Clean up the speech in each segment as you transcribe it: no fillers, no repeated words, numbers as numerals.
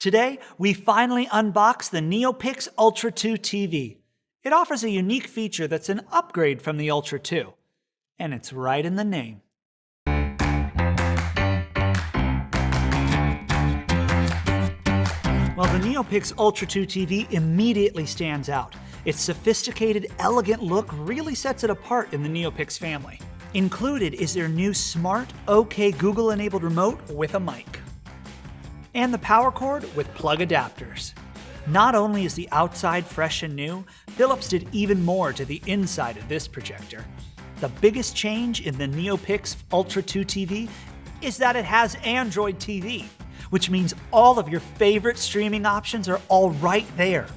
Today, we finally unbox the NeoPix Ultra 2 TV. It offers a unique feature that's an upgrade from the Ultra 2. And it's right in the name. Well, the NeoPix Ultra 2 TV immediately stands out. Its sophisticated, elegant look really sets it apart in the NeoPix family. Included is their new smart, OK Google-enabled remote with a mic. And the power cord with plug adapters. Not only is the outside fresh and new, Philips did even more to the inside of this projector. The biggest change in the NeoPix Ultra 2 TV is that it has Android TV, which means all of your favorite streaming options are all right there.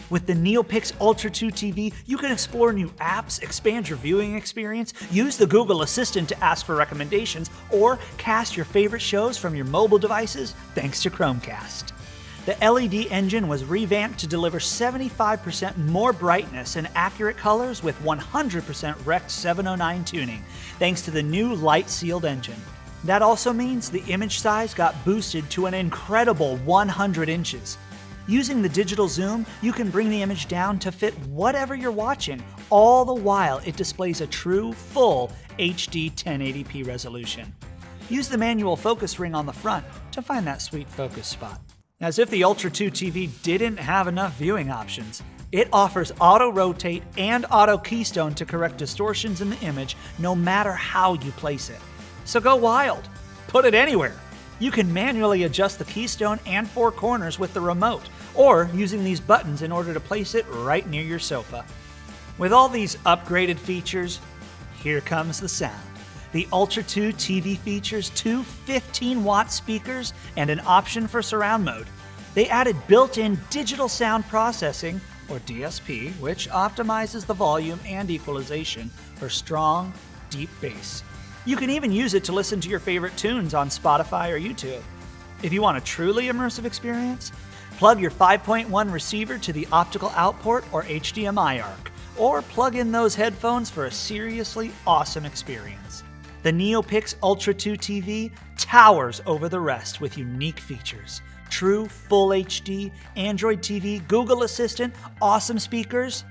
With the NeoPix Ultra 2 TV, you can explore new apps, expand your viewing experience, use the Google Assistant to ask for recommendations, or cast your favorite shows from your mobile devices thanks to Chromecast. The LED engine was revamped to deliver 75% more brightness and accurate colors with 100% Rect 709 tuning, thanks to the new light-sealed engine. That also means the image size got boosted to an incredible 100 inches. Using the digital zoom, you can bring the image down to fit whatever you're watching, all the while it displays a true, full HD 1080p resolution. Use the manual focus ring on the front to find that sweet focus spot. As if the Ultra 2 TV didn't have enough viewing options, it offers auto rotate and auto keystone to correct distortions in the image no matter how you place it. So go wild, put it anywhere. You can manually adjust the keystone and four corners with the remote, or using these buttons in order to place it right near your sofa. With all these upgraded features, here comes the sound. The Ultra 2 TV features two 15-watt speakers and an option for surround mode. They added built-in digital sound processing, or DSP, which optimizes the volume and equalization for strong, deep bass. You can even use it to listen to your favorite tunes on Spotify or YouTube. If you want a truly immersive experience, plug your 5.1 receiver to the optical out port or HDMI ARC, or plug in those headphones for a seriously awesome experience. The NeoPix Ultra 2 TV towers over the rest with unique features. True Full HD, Android TV, Google Assistant, awesome speakers,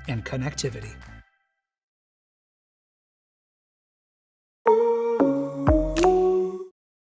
and connectivity.